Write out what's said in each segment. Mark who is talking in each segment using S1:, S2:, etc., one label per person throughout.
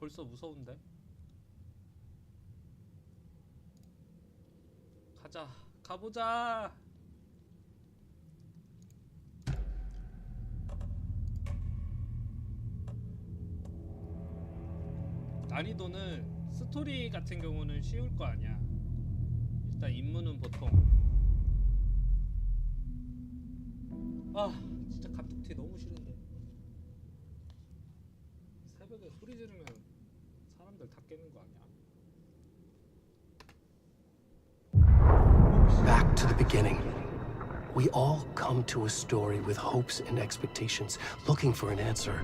S1: 벌써 무서운데? 가자, 가보자. 난이도는 스토리 같은 경우는 쉬울 거 아니야. 일단 임무는 보통 진짜 갑툭튀 너무 싫은데. 새벽에 소리 지르면 사람들 다 깨는 거 아니야?
S2: Back to the beginning. We all come to a story with hopes and expectations, looking for an answer.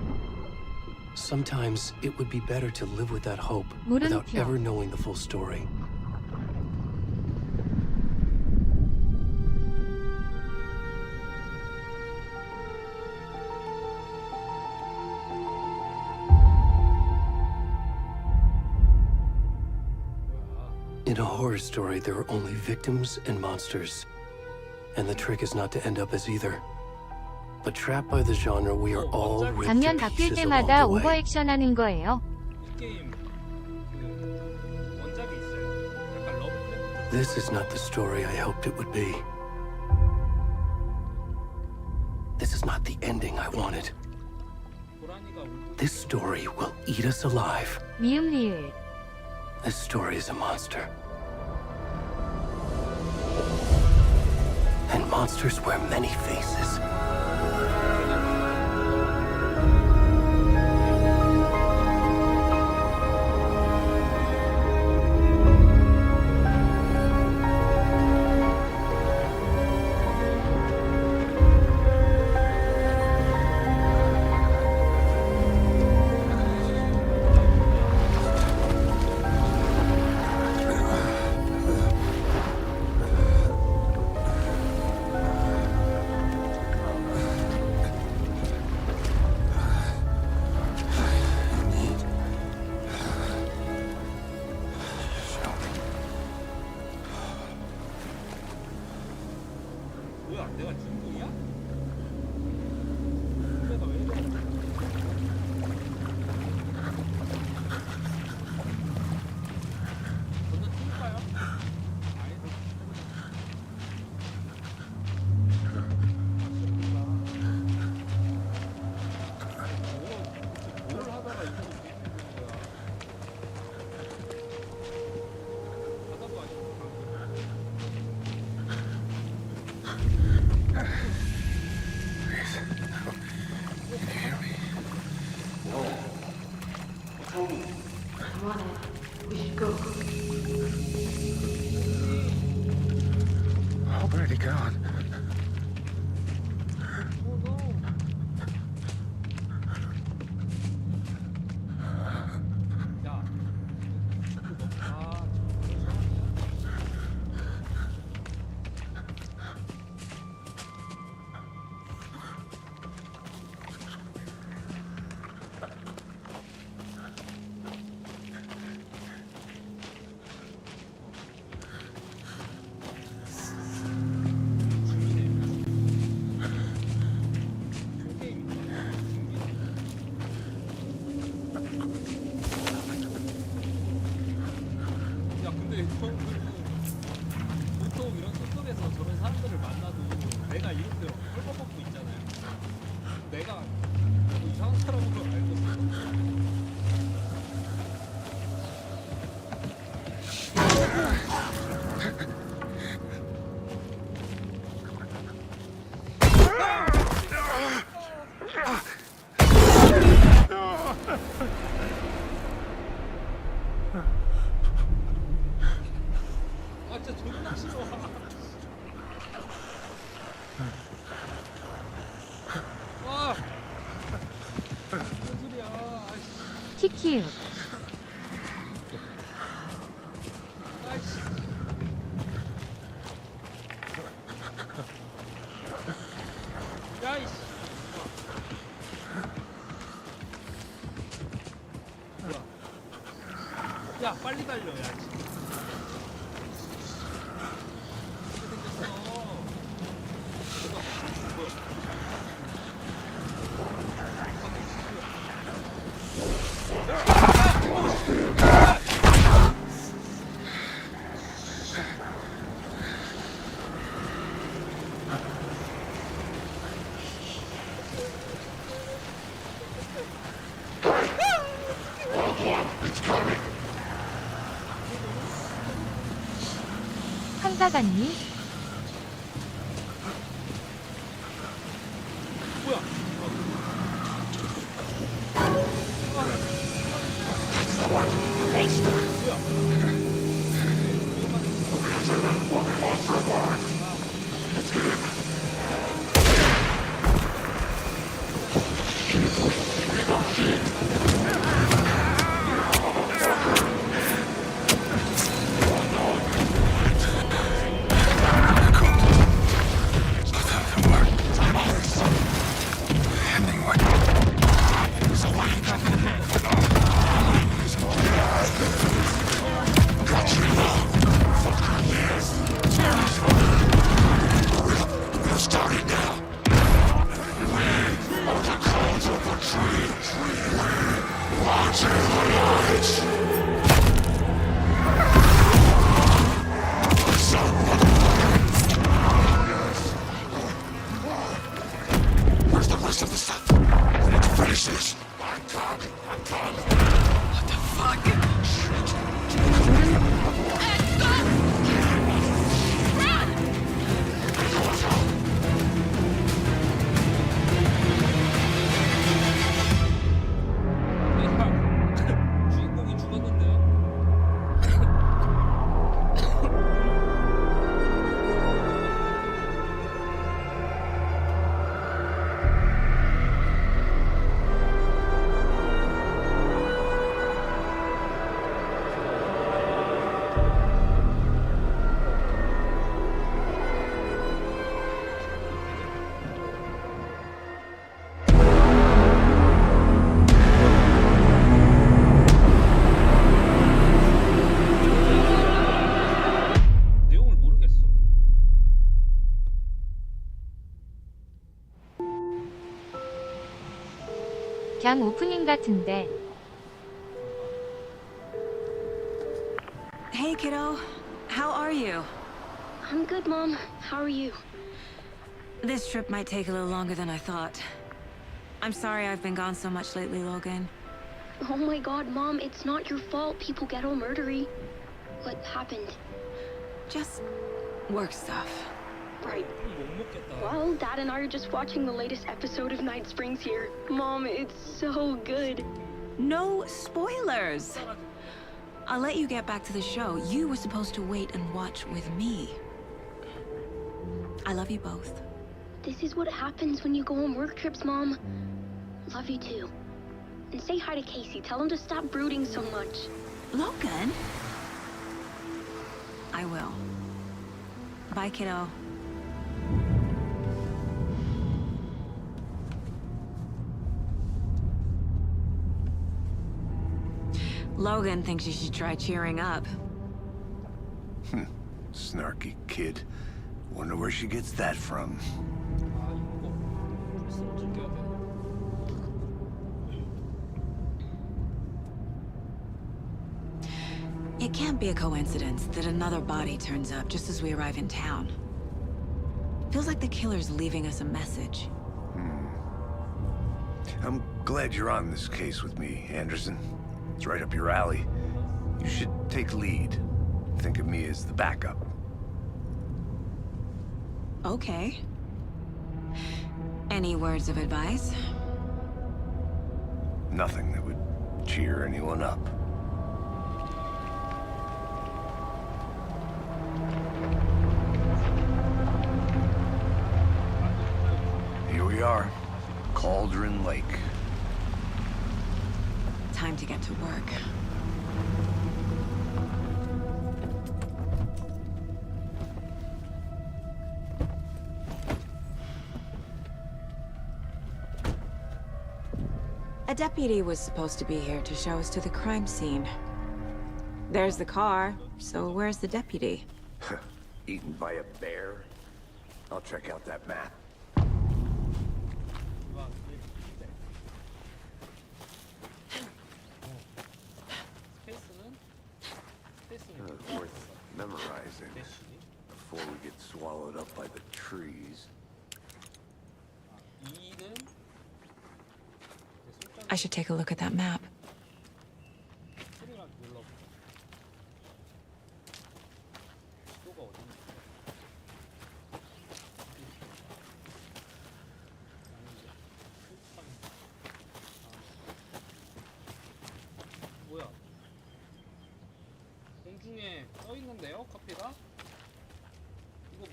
S2: Sometimes it would be better to live with that hope without ever knowing the full story. In a horror story, there are only victims and monsters. And the trick is not to end up as either. But trapped by the genre, we are all ripped
S3: 장면
S2: to
S3: 바뀔
S2: pieces along
S3: 때마다
S2: the way.
S3: 오버액션 하는 거예요.
S1: 이 게임 그 원작이 있어요. 약간 러브크래프트.
S2: This is not the story I hoped it would be. This is not the ending I wanted.
S1: 고라니가 울고
S2: This story will eat us alive.
S3: 미음 리을.
S2: This story is a monster. And monsters wear many faces.
S1: 뭐야? 내가 중국이야? 내가 왜 이래? 먼저 튀울까요? 아니다. 뭘 하다가 이거 되는 거야? 하다도 아니고.
S4: Oh, where'd he gone?
S1: 야, 야, 근데 보통 이런 소설에서 저런 사람들을 만나도 내가 이런데 헐벗고 있잖아요. 내가 뭐 이상한 사람으로 알고 있어. 아, 진짜 존나 싫어. 와, 무슨 소리야? 아이씨,
S3: 키키우.
S1: 아이씨. 야이씨. 뭐야? 야, 빨리 달려, 야. 이렇게 생겼어. 뭐야?
S3: 쫓아갔니?
S1: 뭐야? 주인공이 죽었는데요? 내용을 모르겠어.
S3: 그냥 오프닝 같은데.
S5: Hey, kiddo. How are you?
S6: I'm good, Mom. How are you?
S5: This trip might take a little longer than I thought. I'm sorry I've been gone so much lately, Logan.
S6: Oh my god, Mom, it's not your fault people get all murdery. What happened?
S5: Just work stuff.
S6: Right.
S1: 못 먹겠다.
S6: Well, Dad and I are just watching the latest episode of Night Springs here. Mom, it's so good.
S5: No spoilers! I'll let you get back to the show. You were supposed to wait and watch with me. I love you both.
S6: This is what happens when you go on work trips, Mom. Love you too. And say hi to Casey. Tell him to stop brooding so much.
S5: Logan? I will. Bye, kiddo. Logan thinks you should try cheering up.
S4: Snarky kid. Wonder where she gets that from.
S1: 아 이거 필수로 챙겨야 돼.
S5: It can't be a coincidence that another body turns up just as we arrive in town. Feels like the killer's leaving us a message.
S4: I'm glad you're on this case with me, Anderson. It's right up your alley. You should take lead. Think of me as the backup.
S5: Okay. Any words of advice?
S4: Nothing that would cheer anyone up. Here we are. Cauldron Lake.
S5: Time to get to work. A deputy was supposed to be here to show us to the crime scene. There's the car, so where's the deputy?
S4: Eaten by a bear? I'll check out that map. Worth memorizing before we get swallowed up by the trees.
S5: I should take a look at that map.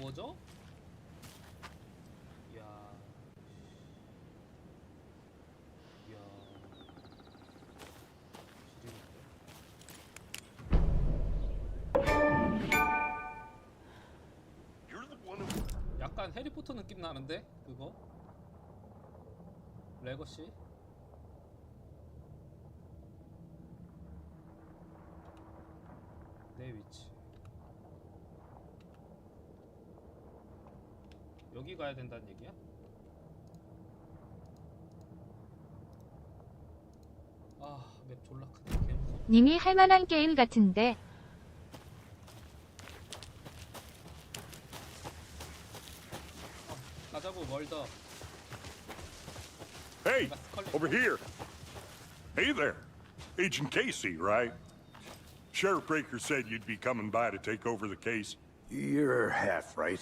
S1: 뭐죠? 이야. 이야. 약간 해리포터 느낌 나는데 그거? 레거시? 내 위치 여기 가야 된다는 얘기야? 아, 맵 졸라 크네. 개무서워.
S3: 님이 할만한 게임 같은데.
S1: 가자고 멀더.
S7: Hey, over here. Hey there. Agent Casey, right? Sheriff Breaker said you'd be coming by to take over the case.
S4: You're half right.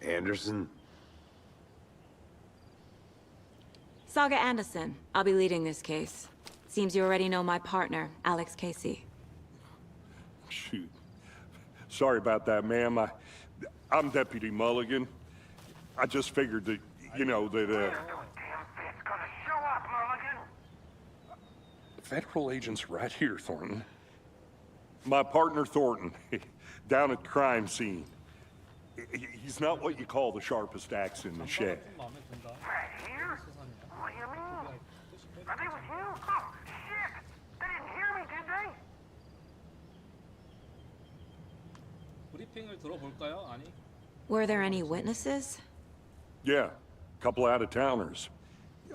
S4: Anderson?
S5: Saga Anderson. I'll be leading this case. Seems you already know my partner, Alex Casey.
S7: Shoot. Sorry about that, ma'am. I'm Deputy Mulligan. I just figured that, you know, that, Federal agent's right here, Thornton. My partner, Thornton, down at crime scene. He's not what you call the sharpest axe in the shed.
S1: 마음에 든다.
S8: Right here? What do you mean? Are they with you? Oh, shit! They didn't hear me, did they?
S1: 브리핑을 들어볼까요? 아니.
S5: Were there any witnesses?
S7: Yeah, couple out-of-towners.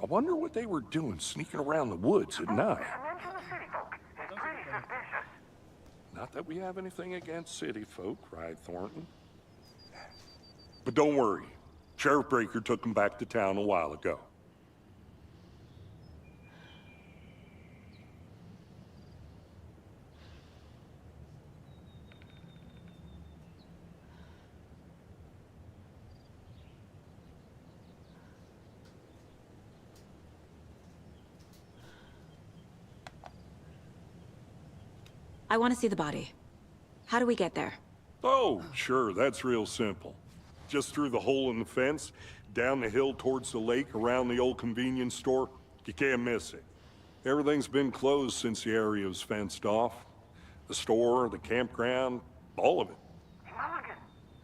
S7: I wonder what they were doing sneaking around the woods at night.
S8: Mention the city folk. It's pretty suspicious.
S7: Not that we have anything against city folk, cried Thornton. But don't worry. Sheriff Breaker took them back to town a while ago.
S5: I want to see the body. How do we get there?
S7: Oh, sure, that's real simple. Just through the hole in the fence, down the hill towards the lake, around the old convenience store. You can't miss it. Everything's been closed since the area was fenced off. The store, the campground, all of it.
S8: Mulligan,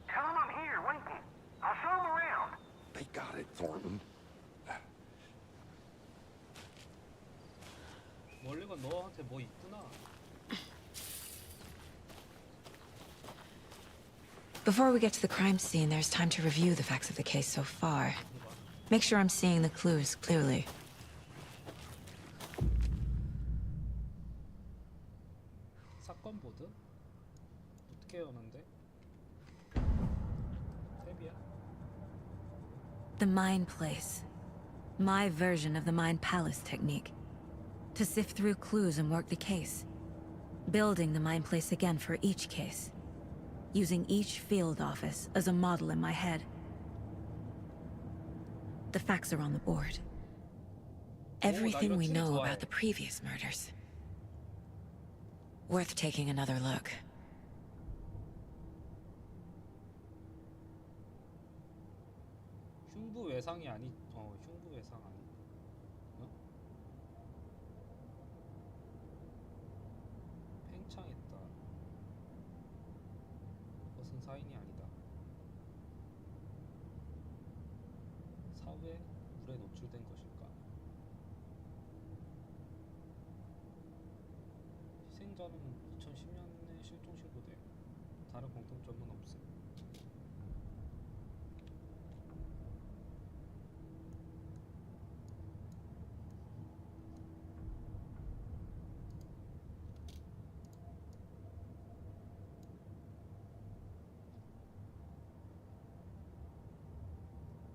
S8: tell them I'm here, waiting. I'll show them around.
S7: They got it, Thornton.
S1: 멀리건 너한테 뭐 있구나.
S5: Before we get to the crime scene, there's time to review the facts of the case so far. Make sure I'm seeing the clues clearly.
S1: 사건 보드? 어떻게 여는데? 탭이야?
S5: The Mind Place. My version of the Mind Palace technique. To sift through clues and work the case. Building the Mind Place again for each case. Using each field office as a model in my head. The facts are on the board. Everything we know about the previous murders. Worth taking another look.
S1: 흉부 외상이 아니, 흉부 외상 아니. 어? 팽창했다. 그것은 사인이 아니다. 사회 물에 노출된 것일까? 희생자는 2010년에 실종 신고돼. 다른 공통점은 없음.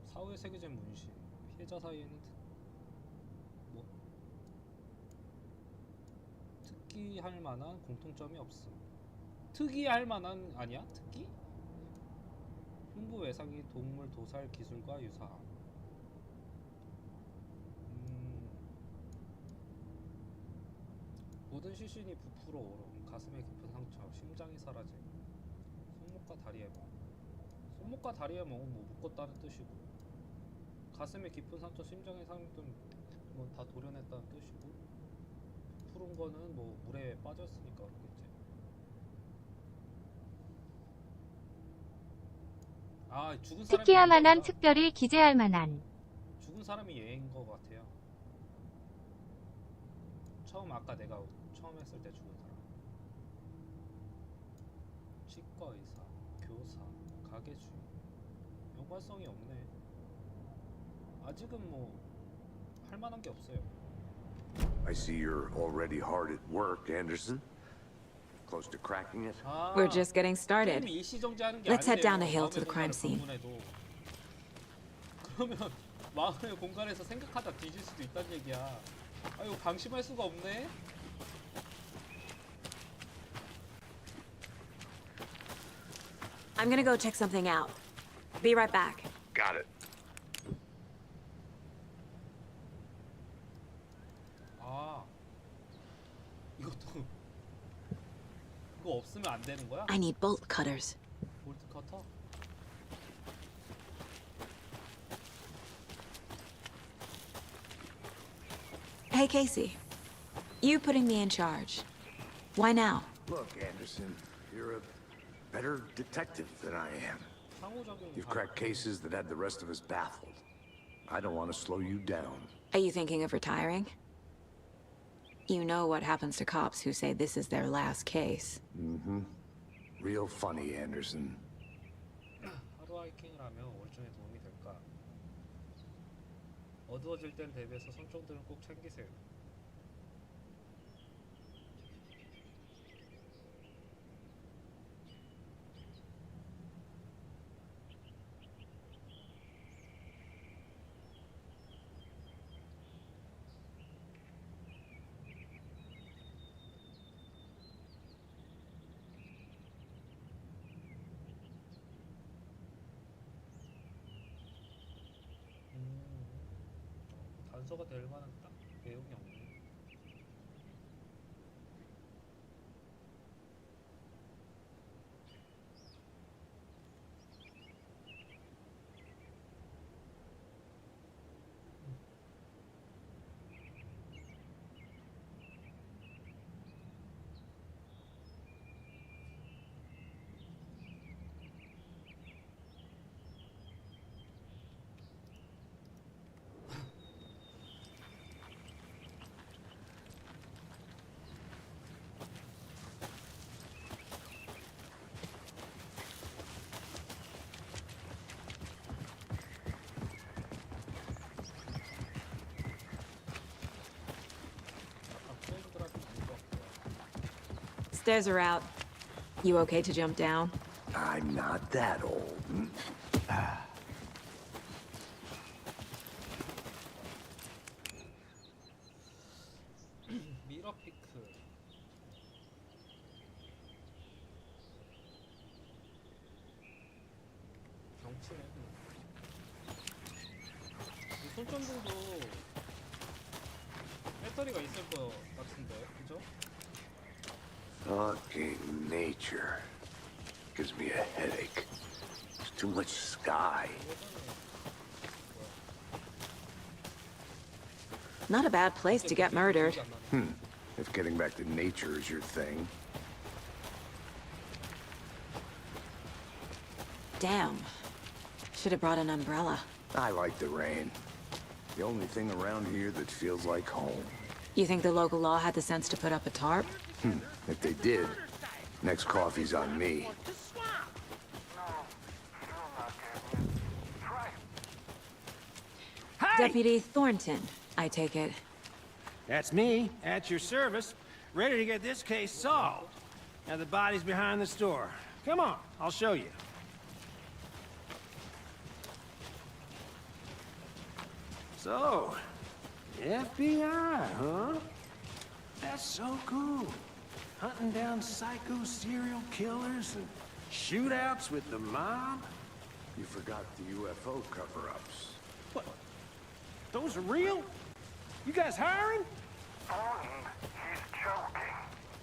S1: 사후에 새겨진 문신. 피해자 사이에는 뭐 특기할 만한 공통점이 없음. 특이할 만한 아니야? 특기? 흉부 외상이 동물 도살 기술과 유사함. 모든 시신이 부풀어 오름. 가슴에 깊은 상처. 심장이 사라짐. 손목과 다리에 뭐. 손목과 다리에 뭐 묶었다는 뜻이고, 가슴에 깊은 상처, 심장의 상처 뭐 다 도려냈다는 뜻이고, 푸른 거는 뭐 물에 빠졌으니까 그렇겠지. 아, 죽은 사람이
S3: 특히할 만한
S1: 얘기인가?
S3: 특별히 기재할 만한
S1: 죽은 사람이 얘인 것 같아요. 처음 아까 내가 처음 했을 때 죽은 사람. 치과 의사, 교사, 가게 주인. 연관성이 없네. 아직은 뭐 할 만한 게 없어요.
S4: I see you're already hard at work, Anderson. Close to cracking it?
S1: 아,
S5: We're just getting started.
S1: 게임 일시정지하는 게
S5: Let's head
S1: 아니래요.
S5: down the hill to
S1: 마음의
S5: the crime
S1: 공간을
S5: scene.
S1: 방문해도. 그러면 마음의 공간에서 생각하다 뒤질 수도 있다는 얘기야. 아, 이거 방심할 수가 없네.
S5: I'm gonna go check something out. Be right back.
S4: Got it.
S1: 아, 이것도 이거 없으면 안 되는 거야?
S5: I need bolt cutters.
S1: 볼트 커터?
S5: Hey, Casey. You putting me in charge. Why now?
S4: Look, Anderson, you're a better detective than I am.
S1: 상호작용.
S4: You've cracked cases that had the rest of us baffled. I don't want to slow you down.
S5: Are you thinking of retiring? You know what happens to cops who say this is their last case.
S4: Mm-hmm. Real funny, Anderson.
S1: 하루 하이킹을 하면 월중에 도움이 될까? 어두워질 땐 대비해서 손정들은 꼭 챙기세요. 단서가 될 만한 딱 내용이 없네.
S5: Stairs are out. You okay to jump down?
S4: I'm not that old.
S1: 미러 피크. 경치네. 이 손전등도 배터리가 있을 것 같은데, 그죠?
S4: Fucking nature. Gives me a headache. There's too much sky.
S5: Not a bad place to get murdered.
S4: If getting back to nature is your thing.
S5: Damn. Should have brought an umbrella.
S4: I like the rain. The only thing around here that feels like home.
S5: You think the local law had the sense to put up a tarp?
S4: If they did, next coffee's on me.
S5: Deputy Thornton, I take it.
S9: That's me, at your service, ready to get this case solved. Now the body's behind the store. Come on, I'll show you. So, FBI, huh? That's so cool. Hunting down psycho serial killers and shootouts with the mob.
S4: You forgot the UFO cover-ups.
S9: What? Those are real? You guys hiring?
S8: He's joking.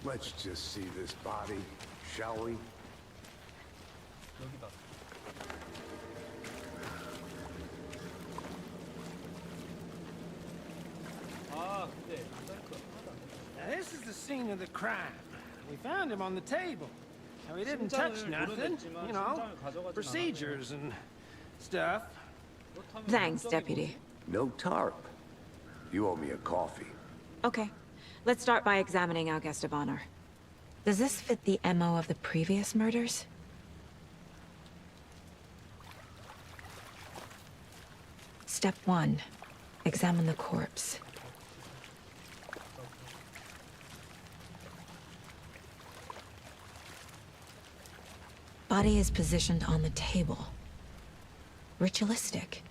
S4: Let's just see this body, shall we?
S1: 여기다.
S9: the scene of the crime. We found him on the table. Now, he didn't touch nothing, you know, procedures and stuff.
S5: Thanks, Deputy.
S4: No tarp. You owe me a coffee.
S5: Okay, let's start by examining our guest of honor. Does this fit the MO of the previous murders? Step 1. Examine the corpse. Body is positioned on the table. Ritualistic.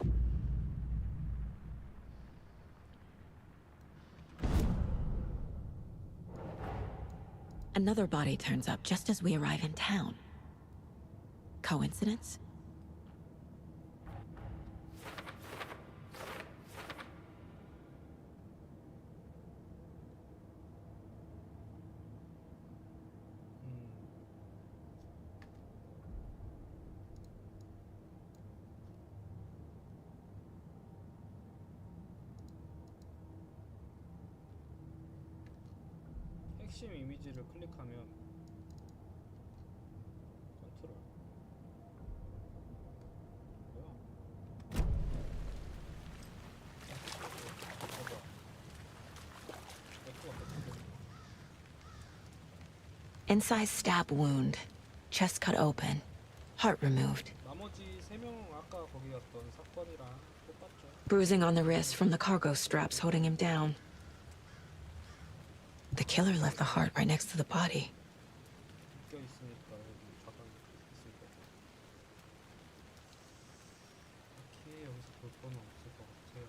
S5: Another body turns up just as we arrive in town. Coincidence?
S1: 핵심 이미지를 클릭하면 컨트롤
S5: Incise stab wound. Chest cut open. Heart removed.
S1: 나머지 3명 아까 거기 갔던 사건이랑 똑같죠.
S5: Bruising on the wrist from the cargo straps holding him down. The killer left the heart right next to the body.
S1: 묶여 있으니까 여기 좌단 있으니까. 오케이, 여기서 볼 거는 없을 것 같아요.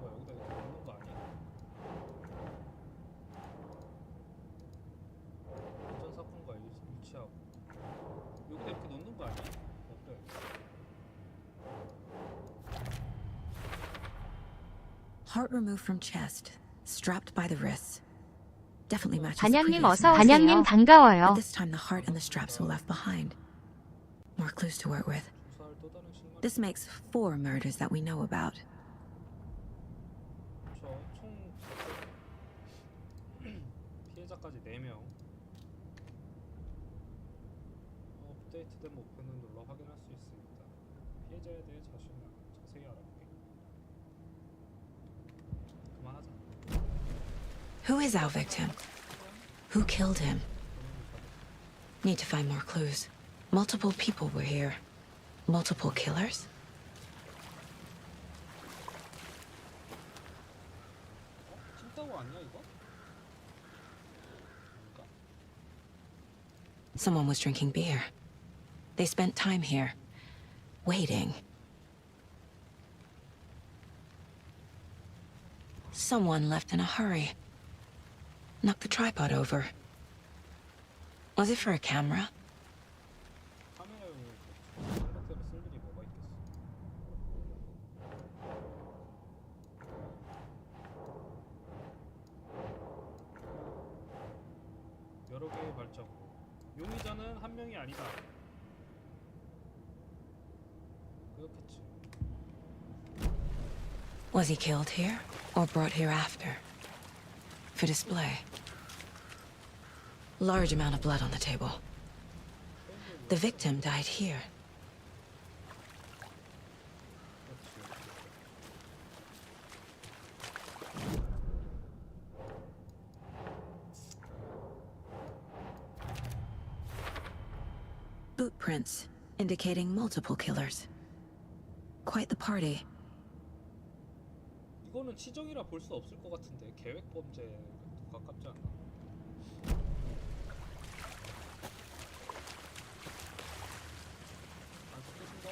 S1: 뭐야, 여기다 이거 넣는 거 아니야? 전 사건과 일치하고 여기다 이렇게 넣는 거 아니야? 어때?
S5: Heart removed from chest, strapped by the wrists. Definitely matches
S3: 단양님
S5: previous
S3: 어서
S5: murders.
S3: 단양님
S5: But
S3: 반가워요.
S5: this time the heart and the straps were left behind. More clues to work with.
S1: 주사할 또 다른 식물.
S5: This makes 4 murders that we know about.
S1: 그렇죠. 총 피해자까지 4명. 업데이트된 목표는 눌러 확인할 수 있습니다. 피해자에 대해 자세히 알아보기. 그만하자.
S5: Who is our victim? Who killed him? Need to find more clues. Multiple people were here. Multiple killers?
S1: 찐따고 아니야 이거? 뭔가?
S5: Someone was drinking beer. They spent time here, waiting. Someone left in a hurry. Knocked the tripod over. Was it for a camera?
S1: 카메라용이겠지. 상대로 쓸 일이 뭐가 있겠어. 여러 개의 발자국. 용의자는 한 명이 아니다. 그렇겠지.
S5: Was he killed here or brought here after? For display. Large amount of blood on the table. The victim died here. Boot prints indicating multiple killers. Quite the party.
S1: 이거는 치정이라 볼 수 없을 것 같은데 계획 범죄에 더 가깝지 않나? 안 쓰겠습니다.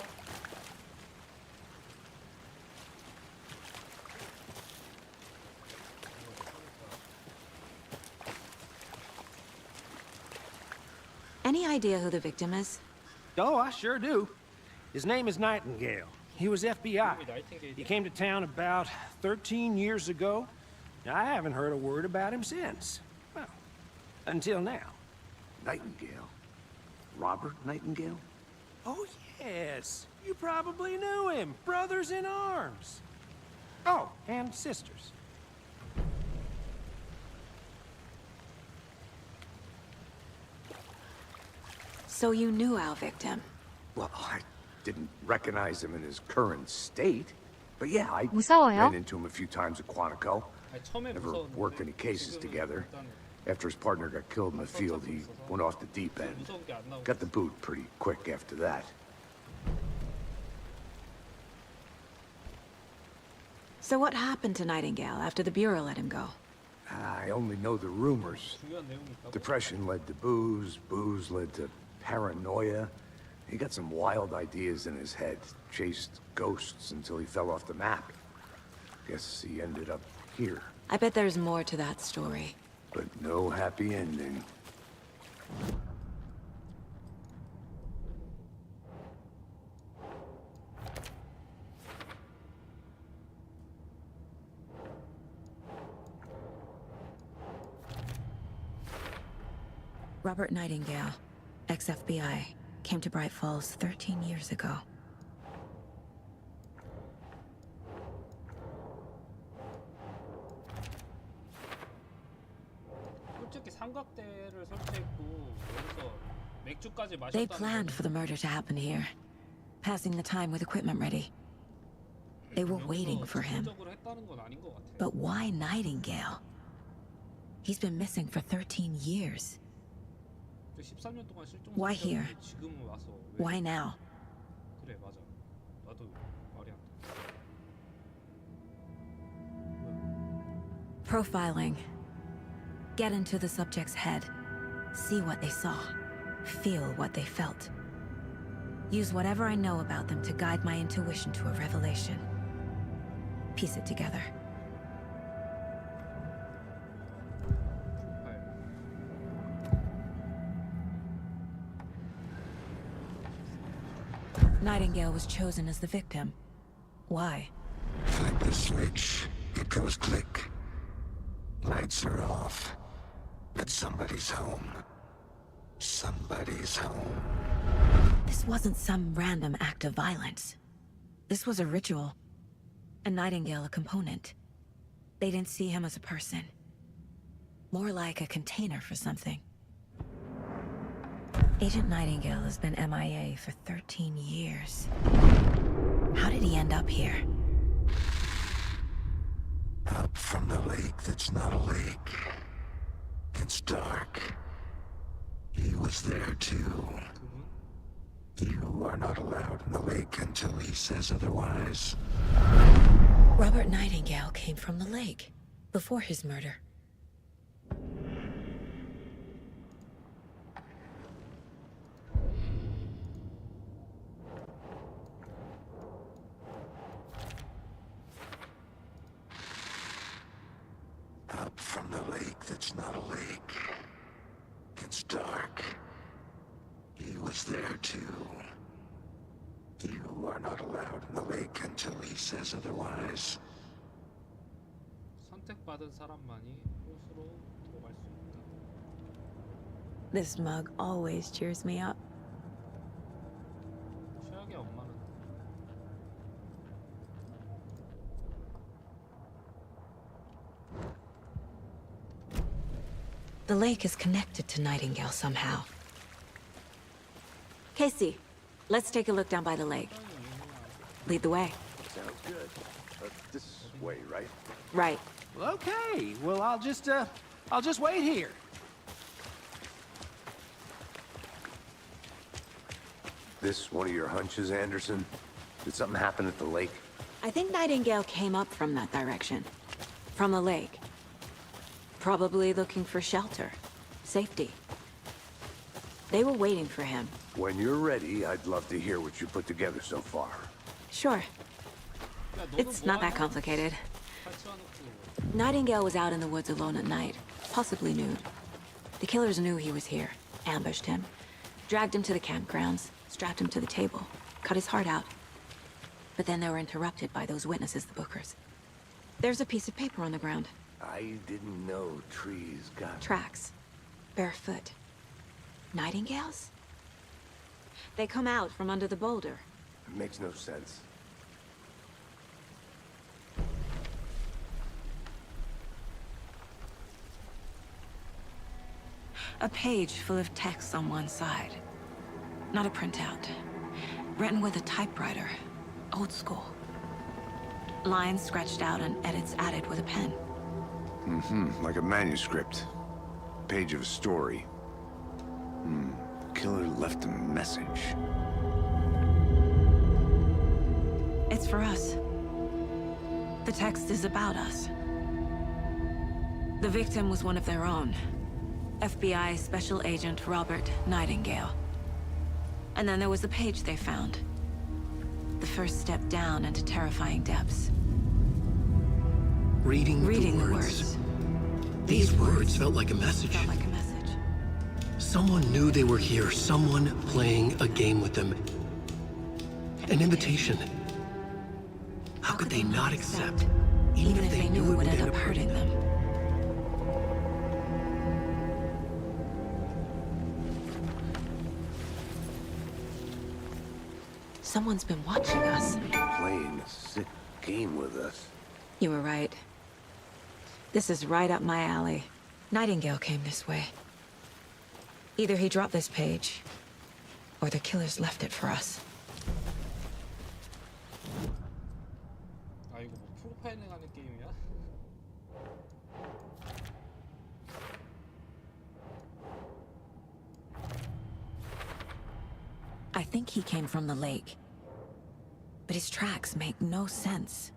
S5: Any idea who the victim is?
S9: Oh, I sure do. His name is Nightingale. He was FBI. He came to town about 13 years ago. I haven't heard a word about him since. Well, until now.
S4: Nightingale. Robert Nightingale?
S9: Oh, yes. You probably knew him. Brothers in arms. Oh, and sisters.
S5: So you knew our victim?
S4: Well, I didn't recognize him in his current state. But yeah, I
S3: 무서워요?
S4: ran into him a few times at Quantico.
S1: 아니, 처음에
S4: Never
S1: 무서웠는데
S4: worked any cases
S1: 지금은
S4: together.
S1: 일단
S4: After his partner got killed in the field, he went off the deep end.
S1: 무서운 게 안 나오고
S4: Got the boot pretty quick after that.
S5: So what happened to Nightingale after the Bureau let him go?
S4: I only know the rumors.
S1: 중요한 내용이 있다고?
S4: Depression led to booze, booze led to paranoia. He got some wild ideas in his head, chased ghosts until he fell off the map. Guess he ended up here,
S5: I bet there's more to that story.
S4: but no happy ending.
S5: Robert Nightingale, ex-FBI, came to Bright Falls 13 years ago.
S1: 솔직히 삼각대를 설치했고 여기서 맥주까지
S5: They
S1: 마셨다는
S5: planned for the murder to happen here, passing the time with equipment ready. They were waiting for him.
S1: 적으로 했다는 건 아닌 것 같아.
S5: But why Nightingale? He's been missing for 13 years.
S1: 13년 동안 실종
S5: Why here?
S1: 상태였는데 지금은 와서 왜?
S5: Why now?
S1: 그래 맞아. 나도 말이 안 돼.
S5: Profiling. Get into the subject's head. See what they saw. Feel what they felt. Use whatever I know about them to guide my intuition to a revelation. Piece it together. Nightingale was chosen as the victim. Why?
S10: Flip the switch, it goes click. Lights are off. But somebody's home. Somebody's home.
S5: This wasn't some random act of violence. This was a ritual. And Nightingale a component. They didn't see him as a person. More like a container for something. Agent Nightingale has been MIA for 13 years. How did he end up here?
S10: Up from the lake that's not a lake. It's dark. He was there too. You are not allowed in the lake until he says otherwise.
S5: Robert Nightingale came from the lake, before his murder.
S10: Up from the lake that's not a lake. It's dark. He was there too. You are not allowed in the lake until he says otherwise.
S1: 선택받은 사람만이 호수로 들어갈 수 있다.
S5: This mug always cheers me up.
S1: 최악의 엄마는
S5: The lake is connected to Nightingale somehow. Casey, let's take a look down by the lake. Lead the way.
S4: Sounds good. This way, right?
S5: Right.
S9: Well, okay. Well, I'll just wait here.
S4: This one of your hunches, Anderson? Did something happen at the lake?
S5: I think Nightingale came up from that direction. From the lake. Probably looking for shelter. Safety. They were waiting for him.
S4: When you're ready, I'd love to hear what you put together so far.
S5: Sure.
S1: 야, 너는
S5: It's not that
S1: 뭐하냐?
S5: complicated.
S1: 탈출하놓고
S5: Nightingale was out in the woods alone at night, possibly nude. The killers knew he was here, ambushed him, dragged him to the campgrounds, strapped him to the table, cut his heart out. But then they were interrupted by those witnesses, the Bookers. There's a piece of paper on the ground.
S4: I didn't know trees got...
S5: Tracks. Barefoot. Nightingales? They come out from under the boulder.
S4: It makes no sense.
S5: A page full of text on one side. Not a printout. Written with a typewriter. Old school. Lines scratched out and edits added with a pen.
S4: Like a manuscript. Page of a story. Killer left a message.
S5: It's for us. The text is about us. The victim was one of their own. FBI Special Agent Robert Nightingale. And then there was the page they found. The first step down into terrifying depths.
S2: Reading the words. These words felt like a message.
S5: Felt like a message.
S2: Someone knew they were here. Someone playing a game with them. An invitation. How could they not accept? Even if they knew it would end up hurting them.
S5: Someone's been watching us.
S4: Playing a sick game with us.
S5: You were right. This is right up my alley. Nightingale came this way. Either he dropped this page, or the killers left it for us.
S1: 아 이거 뭐 프로파일링 하는 게임이야?
S5: I think he came from the lake. But his tracks make no sense.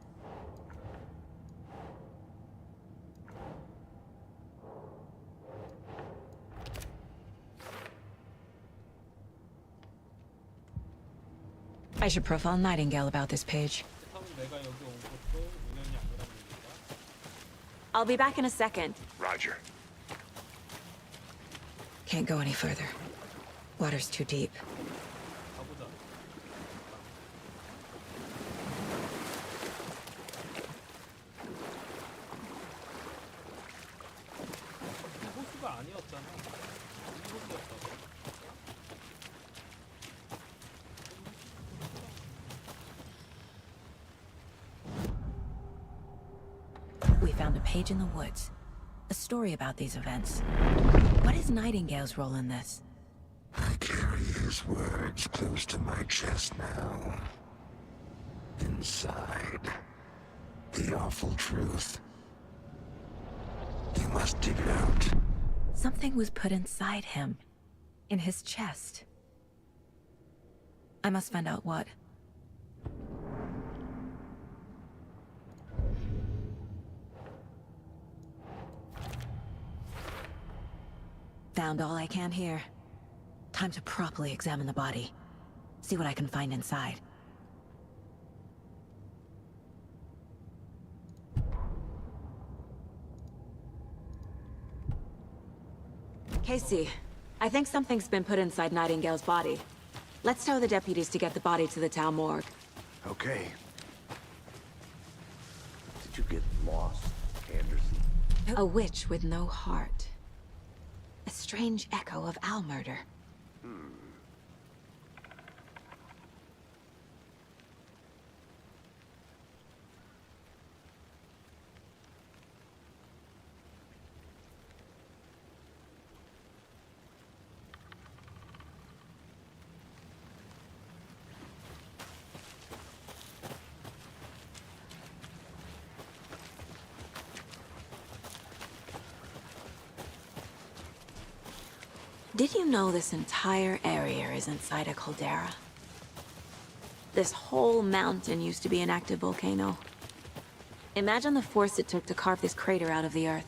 S5: I should profile Nightingale about this page.
S1: 그렇다면 내가 여기 온 것도 우연이 아니란 얘기다.
S5: I'll be back in a second.
S10: Roger.
S5: Can't go any further. Water's too deep.
S1: 가보자. 호수가 아니었잖아. 이 호수였다고.
S5: We found a page in the woods. A story about these events. What is Nightingale's role in this?
S10: I carry his words close to my chest now. Inside, the awful truth. You must dig it out.
S5: Something was put inside him. In his chest. I must find out what. Found all I can here. Time to properly examine the body. See what I can find inside. Casey, I think something's been put inside Nightingale's body. Let's tell the deputies to get the body to the town morgue.
S4: Okay. Did you get lost, Anderson?
S5: A witch with no heart. A strange echo of owl murder. Did you know this entire area is inside a caldera? This whole mountain used to be an active volcano. Imagine the force it took to carve this crater out of the earth.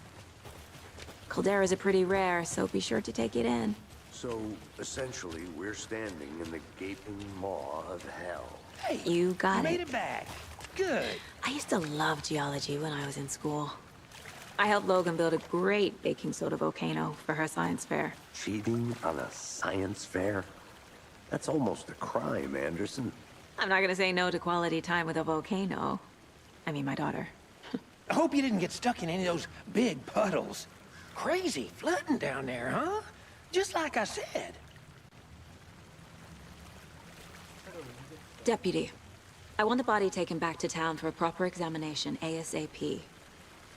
S5: Calderas are pretty rare, so be sure to take it in.
S4: So, essentially, we're standing in the gaping maw of hell.
S9: Hey,
S5: You got
S9: made
S5: it.
S9: it back. Good.
S5: I used to love geology when I was in school. I helped Logan build a great baking soda volcano for her science fair.
S4: Cheating on a science fair? That's almost a crime, Anderson.
S5: I'm not gonna say no to quality time with a volcano. I mean, my daughter.
S9: I hope you didn't get stuck in any of those big puddles. Crazy flooding down there, huh? Just like I said.
S5: Deputy, I want the body taken back to town for a proper examination, ASAP.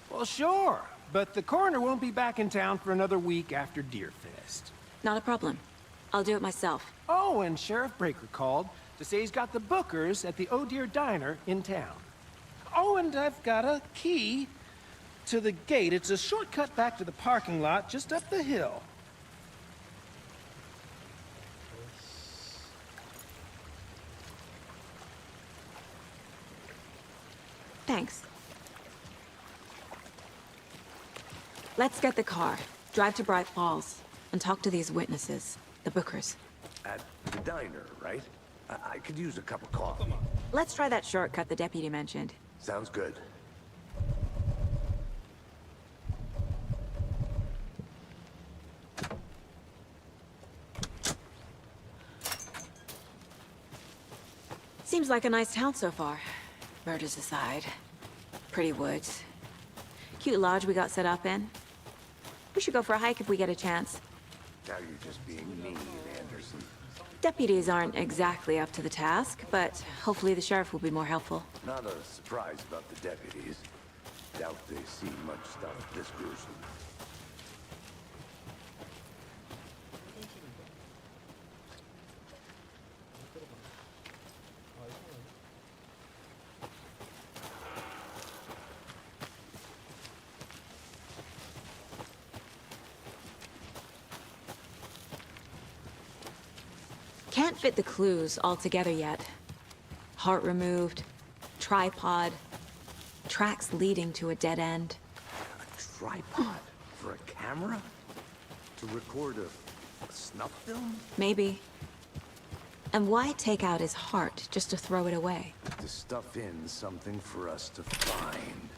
S9: Well, sure, but the coroner won't be back in town for another week after Deerfest.
S5: Not a problem. I'll do it myself.
S9: Oh, and Sheriff Breaker called to say he's got the bookers at the Oh Dear Diner in town. Oh, and I've got a key to the gate. It's a shortcut back to the parking lot just up the hill.
S5: Thanks. Let's get the car, drive to Bright Falls, and talk to these witnesses, the bookers.
S4: At the diner, right? I could use a cup of coffee.
S5: Let's try that shortcut the deputy mentioned.
S4: Sounds good.
S5: Seems like a nice town so far. Murders aside. Pretty woods. Cute lodge we got set up in. We should go for a hike if we get a chance.
S4: Now you're just being mean, Anderson.
S5: Deputies aren't exactly up to the task, but hopefully the sheriff will be more helpful.
S4: Not a surprise about the deputies. Doubt they see much stuff this gruesome.
S5: Can't fit the clues all together yet. Heart removed, tripod, tracks leading to a dead end.
S4: A tripod for a camera? To record a snuff film?
S5: Maybe. And why take out his heart just to throw it away?
S4: To stuff in something for us to find.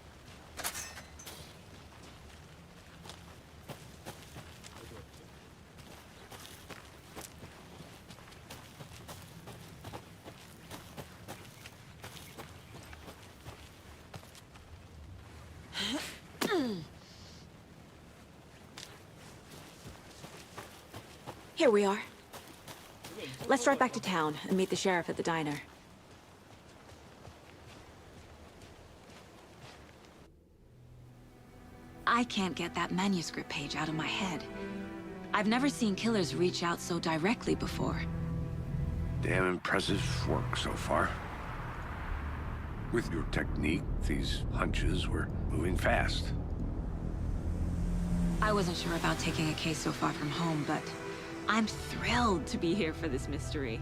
S5: Here we are. Let's drive back to town and meet the sheriff at the diner. I can't get that manuscript page out of my head. I've never seen killers reach out so directly before.
S4: Damn impressive work so far. With your technique, these hunches were moving fast.
S5: I wasn't sure about taking a case so far from home, but I'm thrilled to be here for this mystery.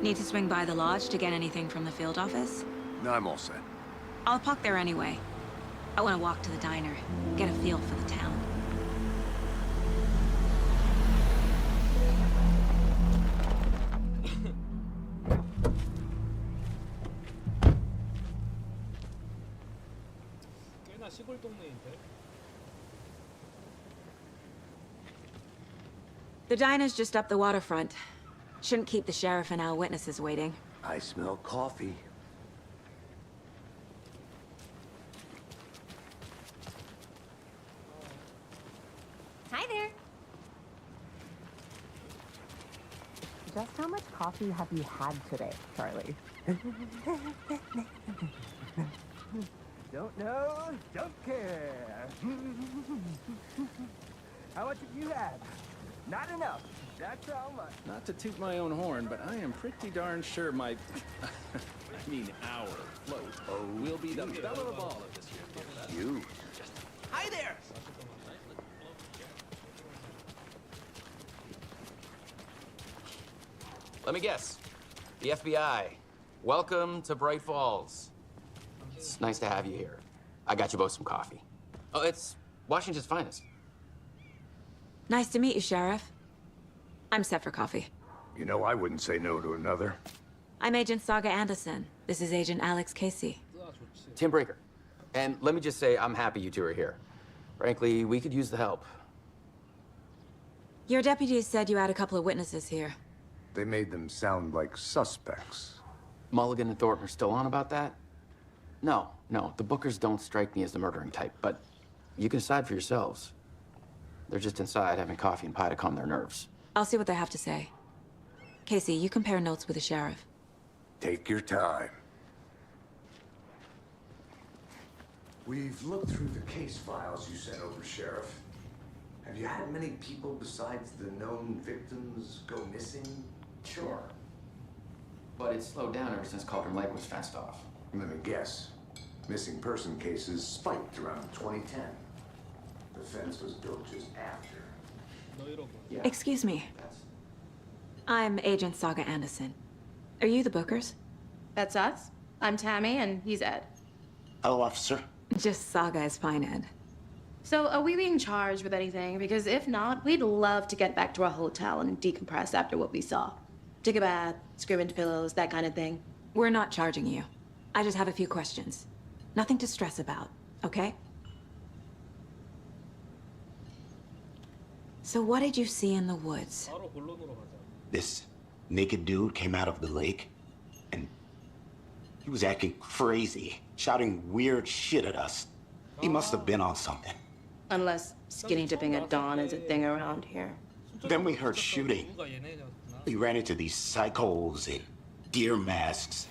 S5: Need to swing by the lodge to get anything from the field office?
S4: No, I'm all set.
S5: I'll park there anyway. I want to walk to the diner, get a feel for the town.
S1: 꽤나 시골 동네인데.
S5: The diner's just up the waterfront. Shouldn't keep the sheriff and our witnesses waiting.
S4: I smell coffee.
S11: Hi there. Just how much coffee have you had today, Charlie?
S12: Don't know, don't care. How much have you had? Not enough. That's how much.
S13: Not to toot my own horn, but I am pretty darn sure my... I mean our float will be the belle of the ball of this year.
S4: You?
S12: Hi there!
S14: Let me guess. The FBI. Welcome to Bright Falls. It's nice to have you here. I got you both some coffee. Oh, it's Washington's finest.
S5: Nice to meet you, Sheriff. I'm set for coffee.
S4: You know, I wouldn't say no to another.
S5: I'm Agent Saga Anderson. This is Agent Alex Casey.
S14: Tim Breaker. And let me just say, I'm happy you two are here. Frankly, we could use the help.
S5: Your deputies said you had a couple of witnesses here.
S4: They made them sound like suspects.
S14: Mulligan and Thornton are still on about that? No, the Bookers don't strike me as the murdering type, but You can decide for yourselves. They're just inside having coffee and pie to calm their nerves.
S5: I'll see what they have to say. Casey, you compare notes with the sheriff.
S4: Take your time. We've looked through the case files you sent over, Sheriff. Have you had many people besides the known victims go missing?
S14: Sure. But it's slowed down ever since Cauldron Lake was fenced off.
S4: Let me guess. Missing person cases spiked around 2010. The fence was built just after.
S14: Yeah.
S5: Excuse me. I'm Agent Saga Anderson. Are you the Bookers?
S15: That's us. I'm Tammy, and he's Ed.
S10: Hello, officer.
S5: Just Saga is fine, Ed.
S15: So, are we being charged with anything? Because if not, we'd love to get back to our hotel and decompress after what we saw. Take a bath, scream into pillows, that kind of thing.
S5: We're not charging you. I just have a few questions. Nothing to stress about, okay? So what did you see in the woods?
S10: This naked dude came out of the lake, and he was acting crazy, shouting weird shit at us. He must have been on something.
S15: Unless skinny dipping at dawn is a thing around here.
S10: Then we heard shooting. We ran into these psychos in deer masks.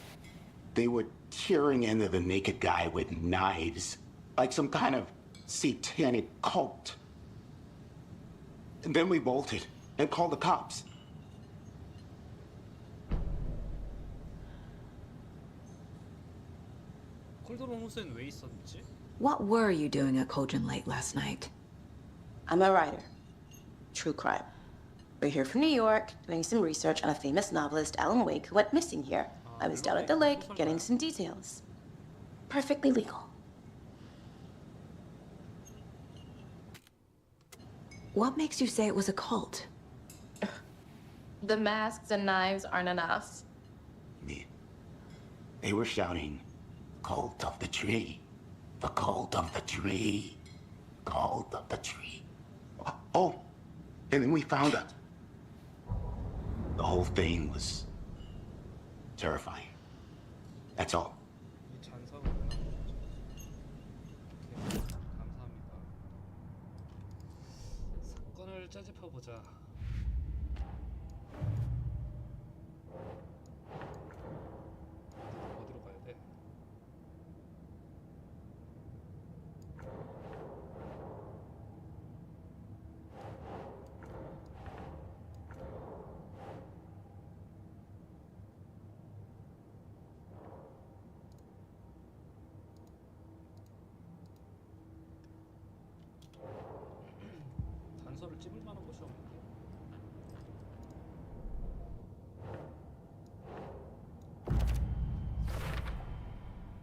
S10: They were tearing into the naked guy with knives, like some kind of satanic cult. And then we bolted and called the cops.
S5: What were you doing at Cauldron Lake last night?
S15: I'm a writer. True crime. We're here from New York, doing some research on a famous novelist, 앨런웨이크, who went missing here. I was down at the lake, getting some details. Perfectly legal.
S5: What makes you say it was a cult?
S15: The masks and knives aren't enough.
S10: They were shouting, "Cult of the tree, the cult of the tree, cult of the tree." Oh, and then we found out. The whole thing was terrifying. That's all.
S1: 사건을 짜집어보자. 어디로 가야 돼? 단서를 찝을 만한 곳이 없는데.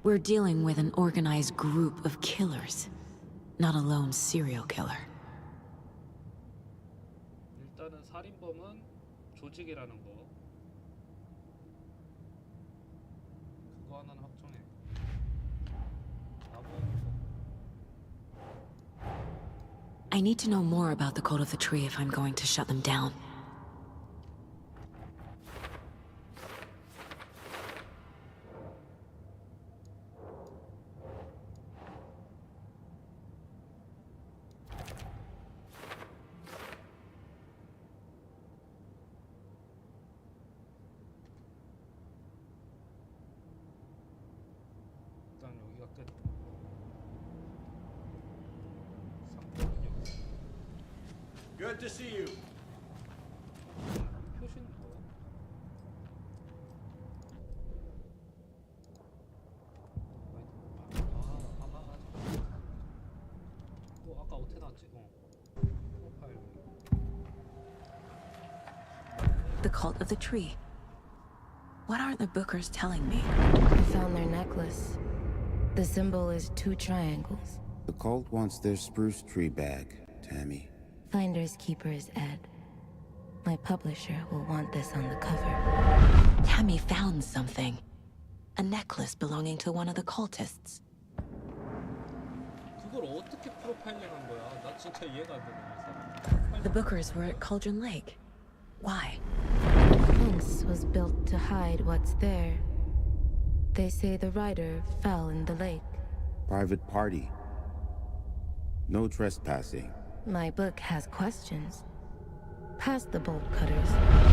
S5: We're dealing with an organized group of killers, not a lone serial killer.
S1: 일단은 살인범은 조직이라는 거. 그거 하나는 확정해.
S5: I need to know more about the cult of the tree if I'm going to shut them down.
S1: 일단 여기가 끝.
S13: Good to see you.
S1: 표시는 뭐야? 아까 어떻게 나왔지? 프로파일.
S5: The cult of the tree. What are the Bookers telling me?
S16: I found their necklace. The symbol is 2 triangles.
S17: The cult wants their spruce tree back, Tammy.
S16: Finders keepers, Ed. My publisher will want this on the cover.
S5: Tammy found something. A necklace belonging to one of the cultists.
S1: 그걸 어떻게 프로파일링한 거야? 나 진짜 이해가 안 되네.
S5: The Bookers were at Cauldron Lake. Why?
S16: The fence was built to hide what's there. They say the rider fell in the lake.
S17: Private party. No trespassing.
S16: My book has questions. Past the bolt cutters.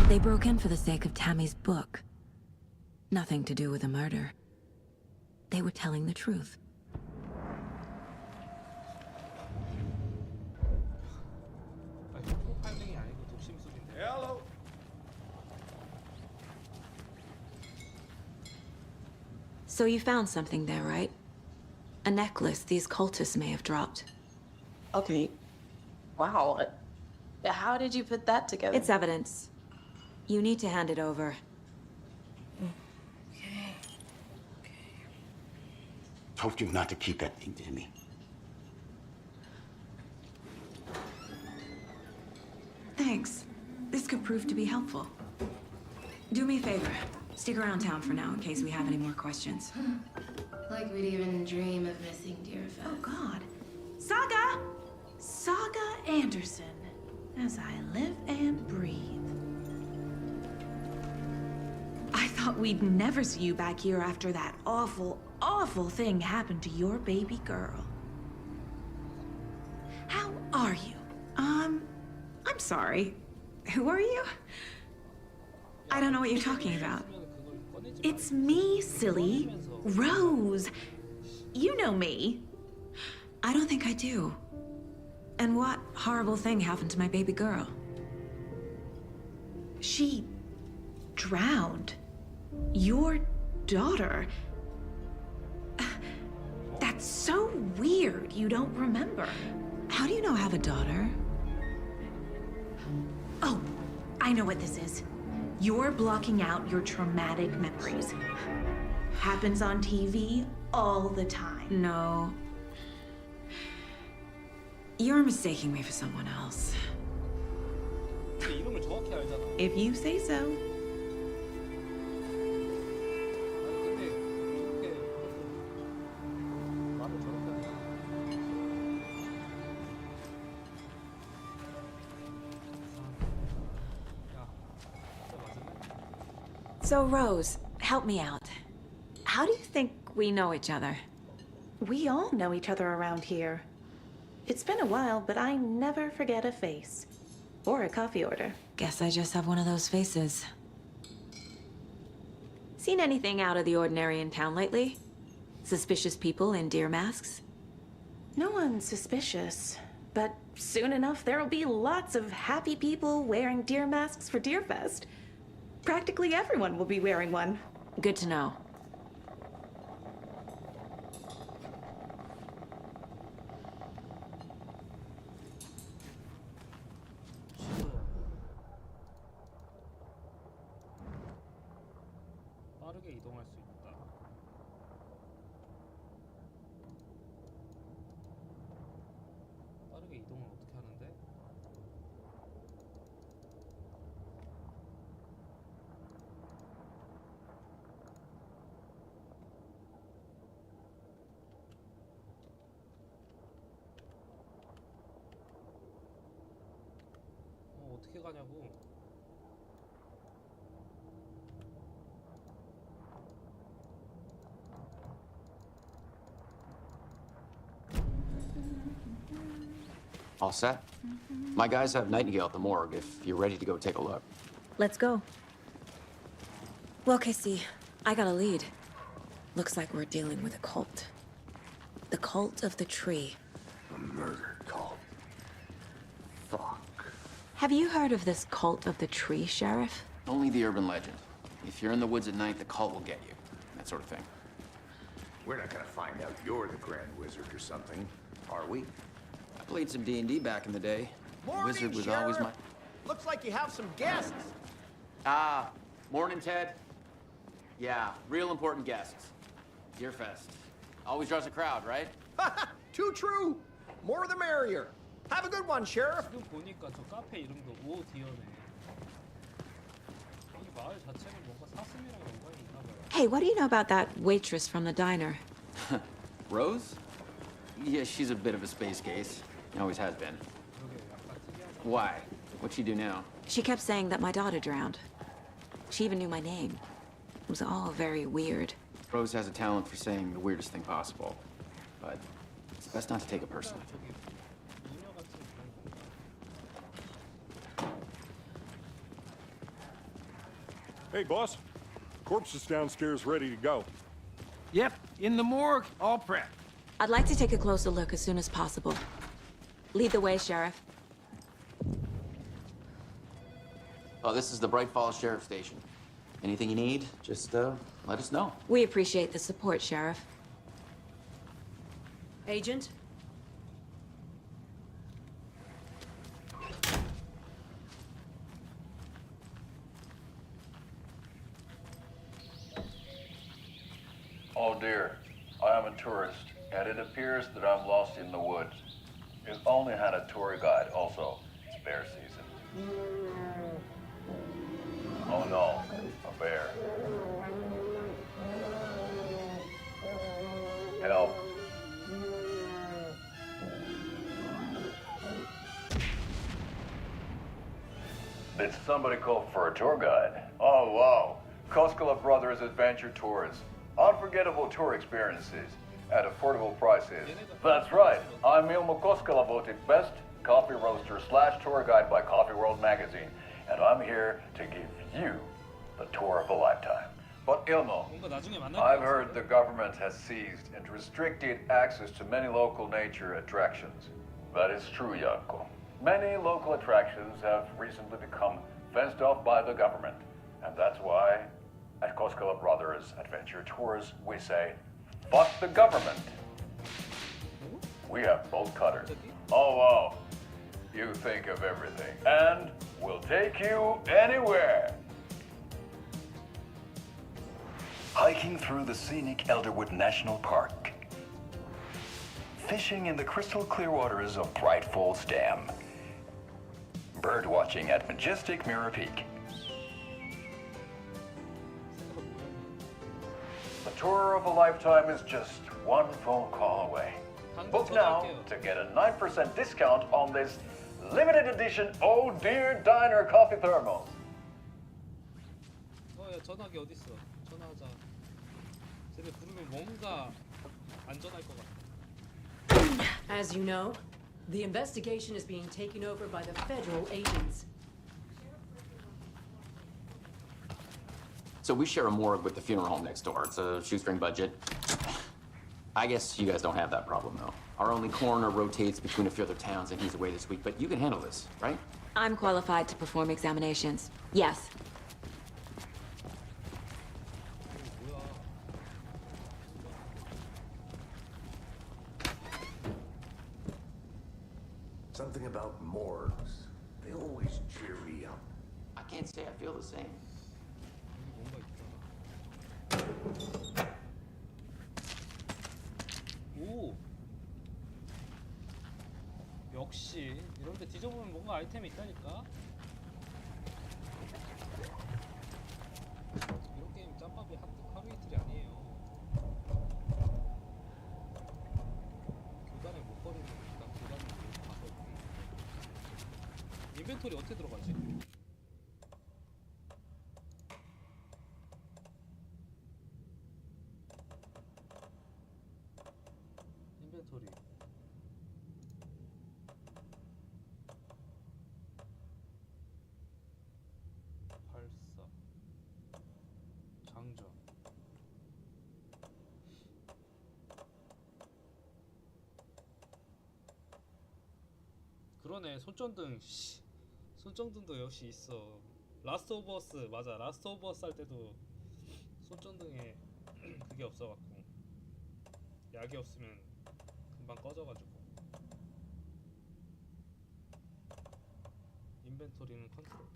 S5: They broke in for the sake of Tammy's book. Nothing to do with the murder. They were telling the truth.
S1: 프로파일링이 아니고 독심술인데.
S9: Hello.
S5: So you found something there, right? A necklace these cultists may have dropped.
S15: Okay. Wow. How did you put that together?
S5: It's evidence. You need to hand it over.
S10: Told you not to keep that thing, Timmy.
S5: Thanks. This could prove to be helpful. Do me a favor. Stick around town for now in case we have any more questions.
S16: Like we'd even dream of missing Deerfest.
S18: Oh, God. Saga! Saga Anderson. As I live and breathe. I thought we'd never see you back here after that awful, awful thing happened to your baby girl. How are you? I'm sorry. Who are you? I don't know what you're talking about. It's me, silly. Rose. You know me.
S5: I don't think I do. And what horrible thing happened to my baby girl?
S18: She drowned. Your daughter. That's so weird you don't remember.
S5: How do you know I have a daughter?
S18: Oh, I know what this is. You're blocking out your traumatic memories. Happens on TV all the time.
S5: No. You're mistaking me for someone else.
S1: 근데 이름을 정확히 알잖아.
S18: If you say so.
S1: 아니 근데 그렇게 말을 저렇게 하냐? 야, 진짜 맞을래?
S5: So, Rose, help me out. How do you think we know each other?
S18: We all know each other around here. It's been a while, but I never forget a face. Or a coffee order.
S5: Guess I just have one of those faces. Seen anything out of the ordinary in town lately? Suspicious people in deer masks?
S18: No one's suspicious. But soon enough, there'll be lots of happy people wearing deer masks for Deerfest. Practically everyone will be wearing one.
S5: Good to know.
S1: 빠르게 이동할 수 있다. 빠르게 이동은 어떻게 하는데? 어떻게 가냐고?
S14: All set? My guys have Nightingale at the morgue if you're ready to go take a look.
S5: Let's go. Well, Casey, I got a lead. Looks like we're dealing with a cult. The cult of the tree.
S4: A murder cult. Fuck.
S5: Have you heard of this cult of the tree, Sheriff?
S14: Only the urban legend. If you're in the woods at night, the cult will get you. That sort of thing.
S4: We're not gonna find out you're the Grand Wizard or something, are we?
S14: I played some D&D back in the day.
S12: Morning,
S14: Wizard was
S12: Sheriff.
S14: always my...
S12: Looks like you have some guests.
S14: Ah, morning, Ted. Yeah, real important guests. Deerfest. Always draws a crowd, right?
S12: Too true. More the merrier. Have a good one, Sheriff.
S1: 지금 보니까 저 카페 이름도 오디어네. 이 마을 자체는 뭔가 사슴이랑 연관이 있나 봐요.
S5: Hey, what do you know about that waitress from the diner?
S14: Rose? Yeah, she's a bit of a space case. Always has been.
S1: 그러게 약간 특이한 사람.
S14: Why? What'd she do now?
S5: She kept saying that my daughter drowned. She even knew my name. It was all very weird.
S14: Rose has a talent for saying the weirdest thing possible. But it's best not to take it personally.
S7: Hey, boss. Corpse is downstairs ready to go.
S9: Yep, in the morgue, all prepped.
S5: I'd like to take a closer look as soon as possible. Lead the way, Sheriff.
S14: Oh, this is the Bright Falls Sheriff Station. Anything you need, just let us know.
S5: We appreciate the support, Sheriff.
S19: Agent?
S20: Oh dear, I am a tourist, and it appears that I'm lost in the woods. We've only had a tour guide also. It's bear season. Oh no, a bear. Help. Did somebody call for a tour guide? Oh wow, Koskela Brothers Adventure Tours. Unforgettable tour experiences at affordable prices. That's right. I'm Ilmo Koskela, voted best coffee roaster / tour guide by Coffee World magazine, and I'm here to give you the tour of a lifetime. But Ilmo, I've heard the government has seized and restricted access to many local nature attractions. That is true, Janko. Many local attractions have recently become fenced off by the government, and that's why at Koskela Brothers Adventure Tours, we say, fuck the government. We have bolt cutters. Oh, wow. You think of everything. And we'll take you anywhere. Hiking through the scenic Elderwood National Park. Fishing in the crystal clear waters of Bright Falls Dam. Bird watching at majestic Mirror Peak. The tour of a lifetime is just one phone call away. Book now to get a 9% discount on this limited edition Oh Dear Diner coffee thermos.
S1: 야 전화기 어디 있어? 전화하자. 쟤네 부르면 뭔가 안전할 것 같아.
S19: As you know, the investigation is being taken over by the federal agents.
S14: So we share a morgue with the funeral home next door. It's a shoestring budget. I guess you guys don't have that problem, though. Our only coroner rotates between a few other towns, and he's away this week, but you can handle this, right?
S5: I'm qualified to perform examinations. Yes.
S4: Something about morgues. They always cheer me up.
S14: I can't say I feel the same.
S1: 오! 역시 이런데 뒤져보면 뭔가 아이템이 있다니까? 이런 게임 짬밥이 하루 이틀이 아니에요. 교단에 못 버리는 일단 교단을 가서 인벤토리 어떻게 들어가지? 인벤토리 발사 장전 그러네 손전등 씨. 손전등도 역시 있어. 라스트 오브 어스 맞아. 라스트 오브 어스 할 때도 손전등에 그게 없어갖고 약이 없으면 금방 꺼져가지고. 인벤토리는 컨트롤.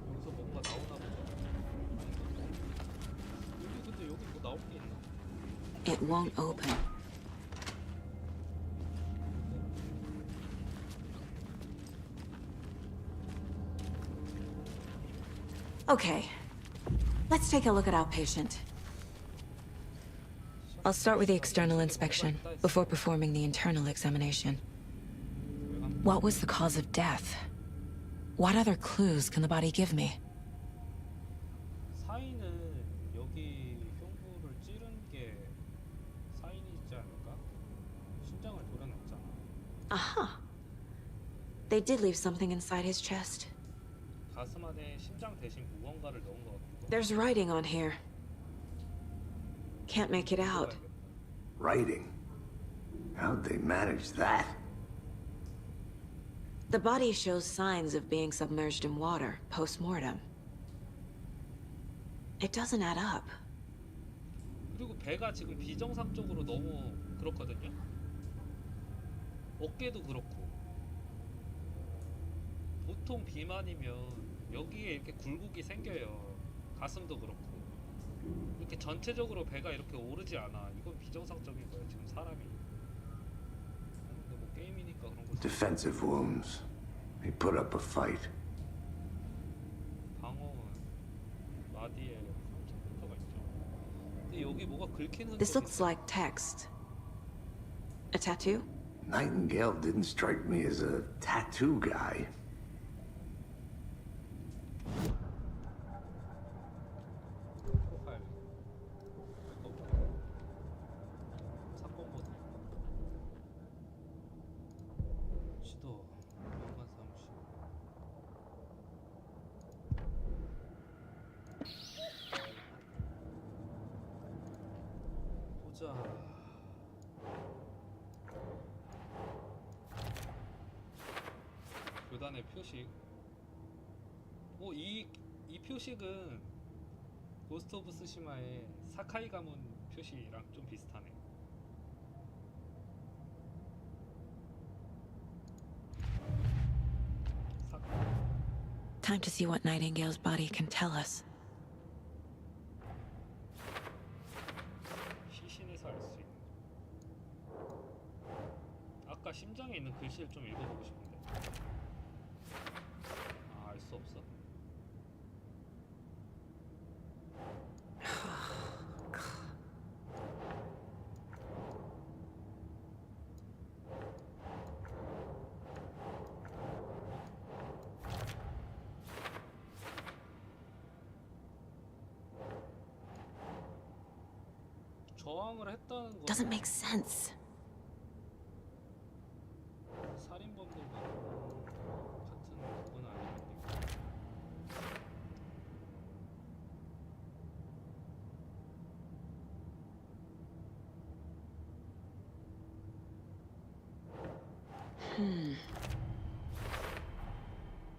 S1: 여기서 뭔가 나오나 보자. 근데 여기 뭐 나올 게 있나?
S5: It won't open. Okay, let's take a look at our patient. I'll start with the external inspection before performing the internal examination. What was the cause of death? What other clues can the body give me? Aha. They did leave something inside his chest.
S1: 가슴 안에 심장 대신 무언가를 넣은 것 같기도.
S5: There's writing on here. Can't make it out.
S4: Writing? How'd they manage that?
S5: The body shows signs of being submerged in water post-mortem. It doesn't add up.
S1: 그리고 배가 지금 비정상적으로 너무 그렇거든요. 어깨도 그렇고. 보통 비만이면 여기에 이렇게 굴곡이 생겨요. 가슴도 그렇고. 이렇게 전체적으로 배가 이렇게 오르지 않아. 이건 비정상적인 거예요. 지금 사람이. 근데 뭐 게임이니까 그런 걸.
S4: Defensive wounds. He put up a fight.
S1: 방어는 마디에 상처가 있죠. 근데 여기 뭐가 긁히는.
S5: This looks like text. A tattoo?
S4: Nightingale didn't strike me as a tattoo guy.
S1: 프로파일. 사건 보다. 시도. 연관 사무실. 보자. 교단의 표식. 이 표식은 고스트 오브 스시마의 사카이 가문 표시랑 좀 비슷하네.
S5: Time to see what Nightingale's body can tell us.
S1: 시신에서 알 수 있는. 아까 심장에 있는 글씨를 좀 읽어보고 싶은데. 아, 알 수 없어? 저항을 했다는 거.
S5: Doesn't make sense.
S1: 살인범들과 같은 그건 아니겠네.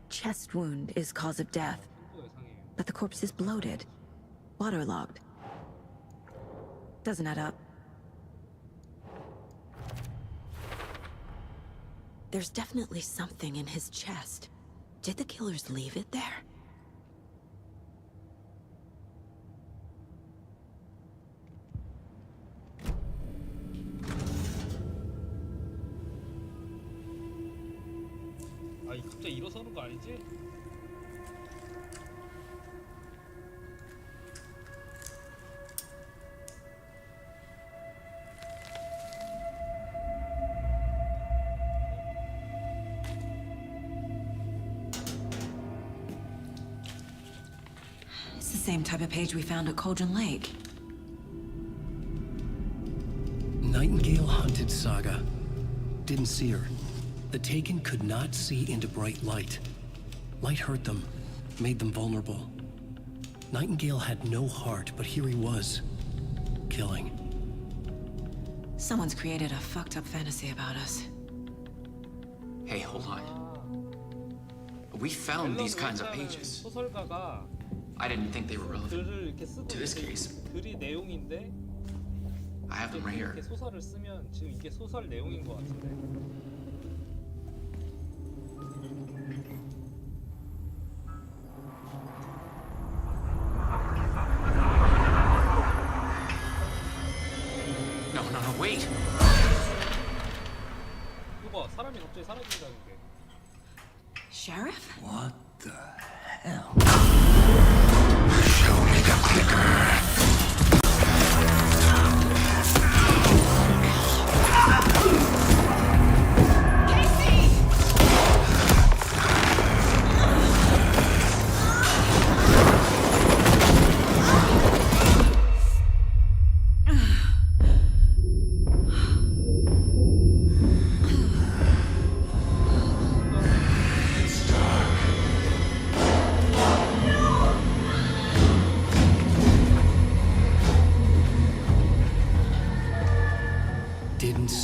S5: Chest wound is cause of death, but the corpse is bloated, waterlogged. Doesn't add up. There's definitely something in his chest. Did the killers leave it there?
S1: 아, 갑자기 일어서는 거 아니지?
S5: It's the same type of page we found at Cauldron Lake.
S2: Nightingale hunted Saga. Didn't see her. The Taken could not see into bright light. Light hurt them, made them vulnerable. Nightingale had no heart, but here he was, killing.
S5: Someone's created a fucked up fantasy about us.
S14: Hey, hold on. We found these kinds of pages.
S1: 소설가가
S14: I didn't think they were relevant
S1: 글을 이렇게 쓰고
S14: to this case.
S1: 글이 내용인데
S14: I have them right here.
S1: 이렇게 소설을 쓰면 지금 이게 소설 내용인 것 같은데.
S14: No, wait.
S1: 이거 봐, 사람이 갑자기 사라진다는 게.
S5: Sheriff?
S10: What the hell? Show me the clicker.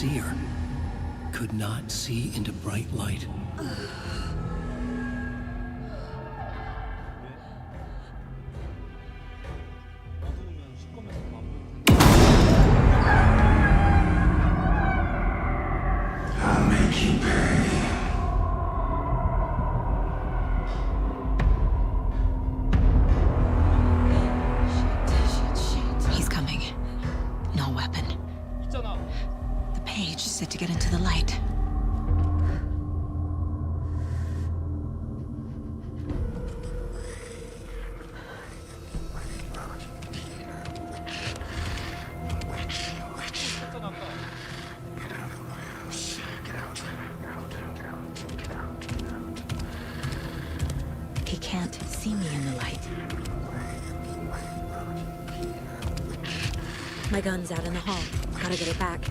S2: seer, could not see into bright light.
S10: I'll make you pay.
S5: He's coming. No weapon. The page said to get into the light. He can't see me in the light. My gun's out in the hall. Gotta get it back.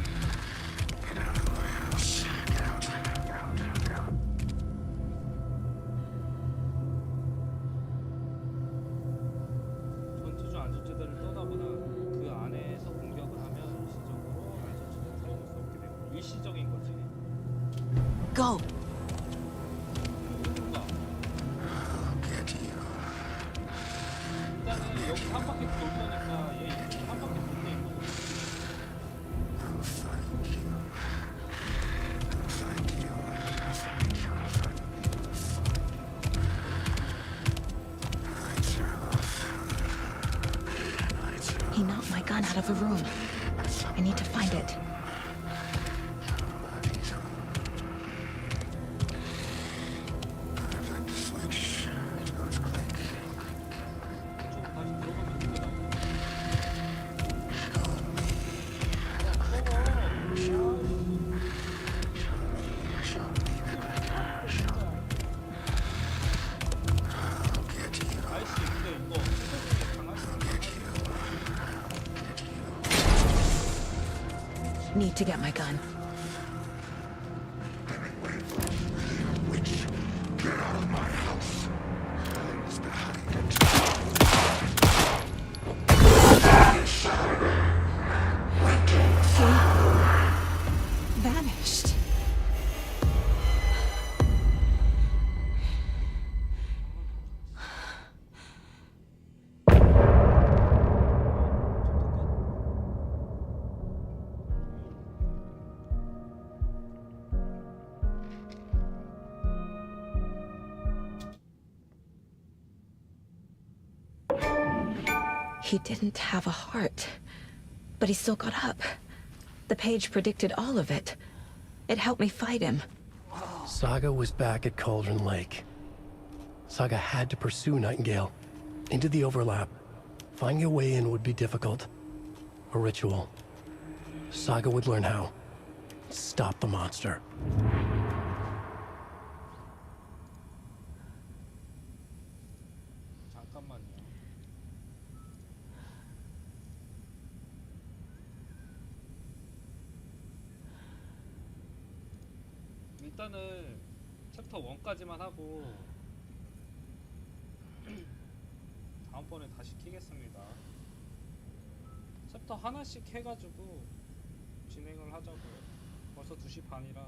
S1: 전투주 안전지대를 떠나거나 그 안에서 공격을 하면 일시적으로 안전지대를 사용할 수 없게 되고 일시적인 거지.
S5: Go!
S1: 일단은 여기서 한 바퀴 돌 거니까 얘 이쪽으로 한 바퀴 돌고 있거든.
S5: He knocked my gun out of a room. I need to find it. Need to get my gun.
S10: Get out of my house. Who's behind it?
S5: He vanished. He didn't have a heart, but he still got up. The page predicted all of it. It helped me fight him.
S2: Saga was back at Cauldron Lake. Saga had to pursue Nightingale into the overlap. Finding a way in would be difficult. A ritual. Saga would learn how. Stop the monster.
S1: 잠깐만요. 일단은 챕터 1까지만 하고 다음번에 다시 키겠습니다. 챕터 하나씩 해가지고 진행을 하자고요. 벌써 2시 반이라